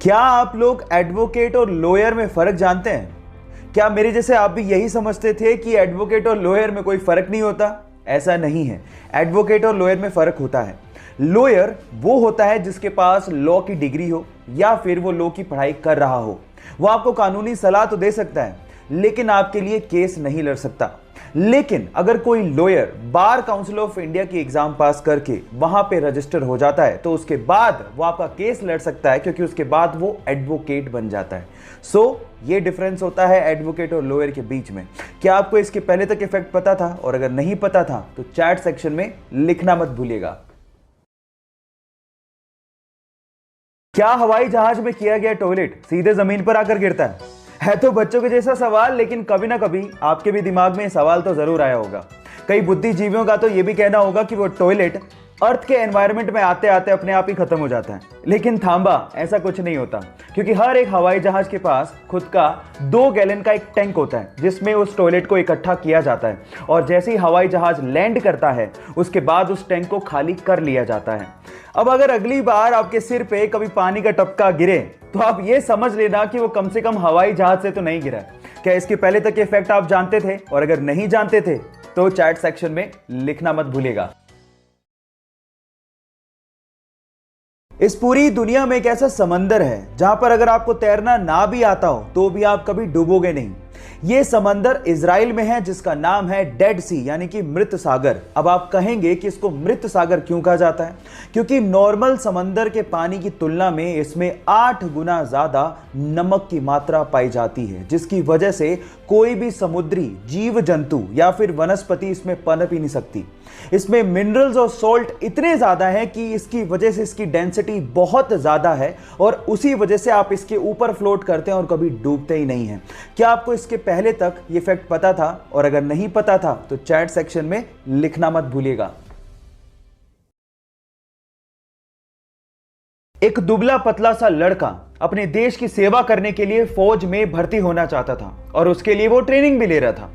क्या आप लोग एडवोकेट और लॉयर में फर्क जानते हैं? क्या मेरे जैसे आप भी यही समझते थे कि एडवोकेट और लॉयर में कोई फर्क नहीं होता? ऐसा नहीं है। एडवोकेट और लॉयर में फर्क होता है। लॉयर वो होता है जिसके पास लॉ की डिग्री हो या फिर वो लॉ की पढ़ाई कर रहा हो। वो आपको कानूनी सलाह तो दे सकता है लेकिन आपके लिए केस नहीं लड़ सकता। लेकिन अगर कोई lawyer bar council of India की एग्जाम पास करके वहां पे रजिस्टर हो जाता है तो उसके बाद वो आपका केस लड़ सकता है, क्योंकि उसके बाद वो एडवोकेट बन जाता है। ये डिफरेंस होता है एडवोकेट और लॉयर के बीच में। क्या आपको इसके पहले तक इफेक्ट पता था? और अगर नहीं पता था तो चैट सेक्शन में लिखना मत भूलिएगा। क्या हवाई जहाज में किया गया टॉयलेट सीधे जमीन पर आकर गिरता है तो बच्चों के जैसा सवाल, लेकिन कभी ना कभी आपके भी दिमाग में सवाल तो जरूर आया होगा। कई बुद्धिजीवियों का तो यह भी कहना होगा कि वो टॉयलेट अर्थ के एनवायरनमेंट में आते आते अपने आप ही खत्म हो जाता है। लेकिन थांबा, ऐसा कुछ नहीं होता, क्योंकि हर एक हवाई जहाज के पास खुद का 2 गैलन का एक टैंक होता है जिसमें उस टॉयलेट को इकट्ठा किया जाता है, और जैसे ही हवाई जहाज लैंड करता है उसके बाद उस टैंक को खाली कर लिया जाता है। अब अगर अगली बार आपके सिर पे कभी पानी का टपका गिरे तो आप ये समझ लेना कि वो कम से कम हवाई जहाज से तो नहीं गिरा। क्या इसके पहले तक के इफेक्ट आप जानते थे? और अगर नहीं जानते थे तो चैट सेक्शन में लिखना मत भूलिएगा। इस पूरी दुनिया में एक ऐसा समंदर है जहां पर अगर आपको तैरना ना भी आता हो तो भी आप कभी डूबोगे नहीं। यह समंदर इजराइल में है जिसका नाम है डेड सी, यानी कि मृत सागर। अब आप कहेंगे कि इसको मृत सागर क्यों कहा जाता है? क्योंकि नॉर्मल समंदर के पानी की तुलना में इसमें 8 गुना ज्यादा नमक की मात्रा पाई जाती है, जिसकी वजह से कोई भी समुद्री जीव जंतु या फिर वनस्पति इसमें पनप ही नहीं सकती। इसमें मिनरल्स और सॉल्ट इतने ज्यादा हैं कि इसकी वजह से इसकी डेंसिटी बहुत ज्यादा है और उसी वजह से आप इसके ऊपर फ्लोट करते हैं और कभी डूबते ही नहीं हैं। क्या आपको इसके पहले तक ये फैक्ट पता था? और अगर नहीं पता था तो चैट सेक्शन में लिखना मत भूलिएगा। एक दुबला पतला सा लड़का अपने देश की सेवा करने के लिए फौज में भर्ती होना चाहता था और उसके लिए वो ट्रेनिंग भी ले रहा था।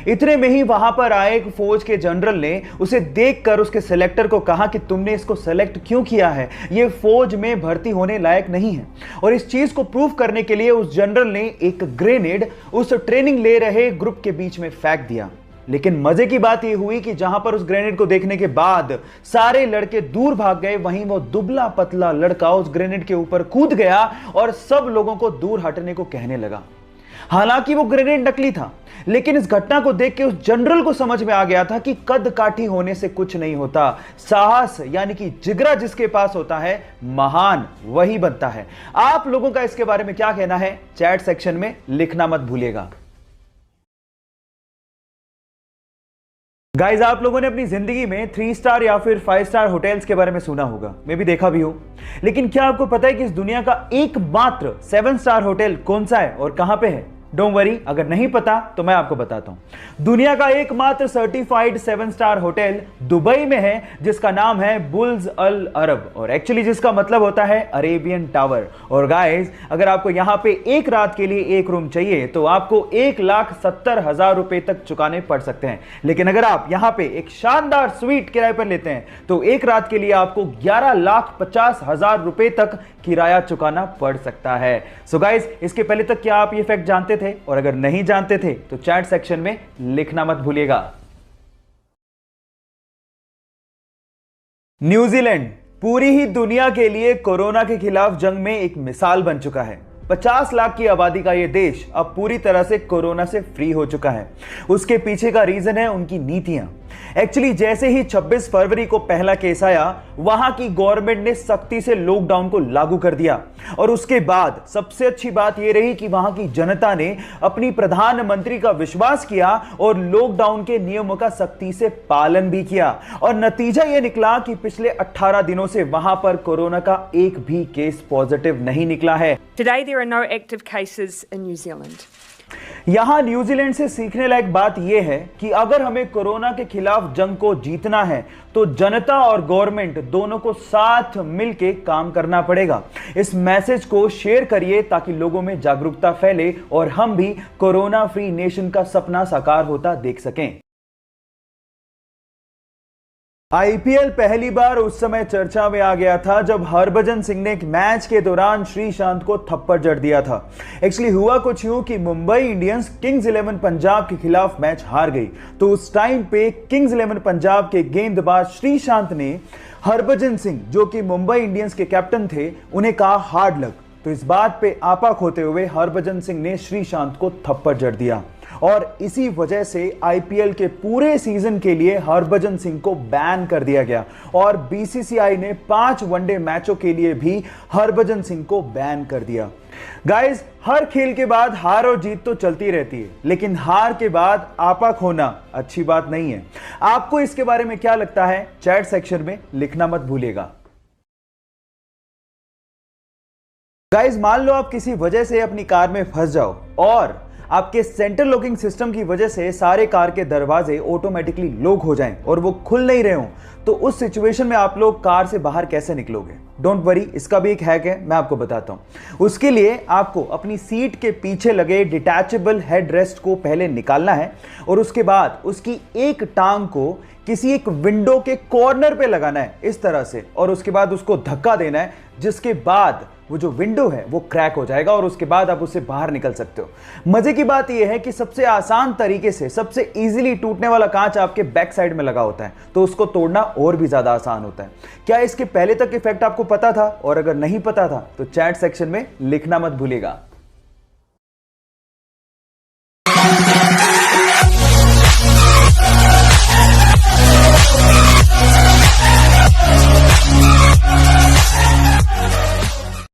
इतने में ही वहां पर आए एक फौज के जनरल ने उसे देखकर उसके सिलेक्टर को कहा कि तुमने इसको सेलेक्ट क्यों किया है, ये फौज में भर्ती होने लायक नहीं है। और इस चीज को प्रूव करने के लिए उस जनरल ने एक ग्रेनेड उस ट्रेनिंग ले रहे ग्रुप के बीच में फेंक दिया। लेकिन मजे की बात यह हुई कि जहां पर उस ग्रेनेड को देखने के बाद सारे लड़के दूर भाग गए, वहीं वो दुबला पतला लड़का उस ग्रेनेड के ऊपर कूद गया और सब लोगों को दूर हटने को कहने लगा। हालांकि वो ग्रेनेड नकली था, लेकिन इस घटना को देख के उस जनरल को समझ में आ गया था कि कद काठी होने से कुछ नहीं होता, साहस यानी कि जिगरा जिसके पास होता है महान वही बनता है। आप लोगों का इसके बारे में क्या कहना है? चैट सेक्शन में लिखना मत भूलिएगा। गाइज, आप लोगों ने अपनी जिंदगी में 3 स्टार या फिर 5 स्टार होटल्स के बारे में सुना होगा, मैं भी देखा भी हूं। लेकिन क्या आपको पता है कि इस दुनिया का एकमात्र 7 स्टार होटल कौन सा है और कहां पे है? डोंट वरी, अगर नहीं पता तो मैं आपको बताता हूं। दुनिया का एकमात्र सर्टिफाइड 7 स्टार होटल दुबई में है जिसका नाम है बुर्ज अल अरब, और एक्चुअली जिसका मतलब होता है अरेबियन टावर। और गाइस, अगर आपको यहां पे एक रात के लिए एक रूम चाहिए तो आपको 1,70,000 रुपए तक चुकाने पड़ सकते हैं। लेकिन अगर आप यहां पे एक शानदार स्वीट किराए पर लेते हैं तो एक रात के लिए आपको 11,50,000 रुपए तक किराया चुकाना पड़ सकता है। सो गाइस, इसके पहले तक क्या आप ये फैक्ट जानते थे? और अगर नहीं जानते थे तो चैट सेक्शन में लिखना मत भूलिएगा। न्यूजीलैंड पूरी ही दुनिया के लिए कोरोना के खिलाफ जंग में एक मिसाल बन चुका है। 50 लाख की आबादी का यह देश अब पूरी तरह से कोरोना से फ्री हो चुका है। उसके पीछे का रीजन है उनकी नीतियां। एक्चुअली जैसे ही 26 फरवरी को पहला केस आया, वहां की गवर्नमेंट ने सख्ती से लॉकडाउन को लागू कर दिया। और उसके बाद सबसे अच्छी बात यह रही कि वहां की जनता ने अपनी प्रधानमंत्री का विश्वास किया और लॉकडाउन के नियमों का सख्ती से पालन भी किया। और नतीजा यह निकला कि पिछले 18 दिनों से वहां पर कोरोना का एक भी केस पॉजिटिव नहीं निकला है। Today there are no active cases in New Zealand. यहां न्यूजीलैंड से सीखने लायक बात यह है कि अगर हमें कोरोना के खिलाफ जंग को जीतना है तो जनता और गवर्नमेंट दोनों को साथ मिलकर काम करना पड़ेगा। इस मैसेज को शेयर करिए ताकि लोगों में जागरूकता फैले और हम भी कोरोना फ्री नेशन का सपना साकार होता देख सकें। आईपीएल पहली बार उस समय चर्चा में आ गया था जब हरभजन सिंह ने एक मैच के दौरान श्रीशांत को थप्पड़ जड़ दिया था। एक्चुअली हुआ कुछ यूं कि मुंबई इंडियंस किंग्स 11 पंजाब के खिलाफ मैच हार गई, तो उस टाइम पे किंग्स 11 पंजाब के गेंदबाज श्रीशांत ने हरभजन सिंह, जो कि मुंबई इंडियंस के कैप्टन थे, उन्हें कहा हार्ड लक। तो इस बात पे आपा खोते हुए हरभजन सिंह ने श्रीशांत को थप्पड़ जड़ दिया और इसी वजह से आईपीएल के पूरे सीजन के लिए हरभजन सिंह को बैन कर दिया गया और बीसीसीआई ने 5 वनडे मैचों के लिए भी हरभजन सिंह को बैन कर दिया। गाइस, हर खेल के बाद हार और जीत तो चलती रहती है, लेकिन हार के बाद आपा खोना अच्छी बात नहीं है। आपको इसके बारे में क्या लगता है, चैट सेक्शन में लिखना मत भूलिएगा। गाइस, मान लो आप किसी वजह से अपनी कार में फंस जाओ और आपके सेंटर लॉकिंग सिस्टम की वजह से सारे कार के दरवाजे ऑटोमेटिकली लॉक हो जाएं और वो खुल नहीं रहे हो, तो उस सिचुएशन में आप लोग कार से बाहर कैसे निकलोगे? डोंट वरी, इसका भी एक हैक है, मैं आपको बताता हूं। उसके लिए आपको अपनी सीट के पीछे लगे डिटैचेबल हेड रेस्ट को पहले निकालना है और उसके बाद उसकी एक टांग को किसी एक विंडो के कॉर्नर पे लगाना है इस तरह से, और उसके बाद उसको धक्का देना है, जिसके बाद वो जो विंडो है वो क्रैक हो जाएगा और उसके बाद आप उससे बाहर निकल सकते हो। मजे की बात यह है कि सबसे आसान तरीके से, सबसे इजीली टूटने वाला कांच आपके बैक साइड में लगा होता है, तो उसको तोड़ना और भी ज्यादा आसान होता है। क्या इसके पहले तक इफेक्ट आपको पता था? और अगर नहीं पता था तो चैट सेक्शन में लिखना मत भूलिएगा।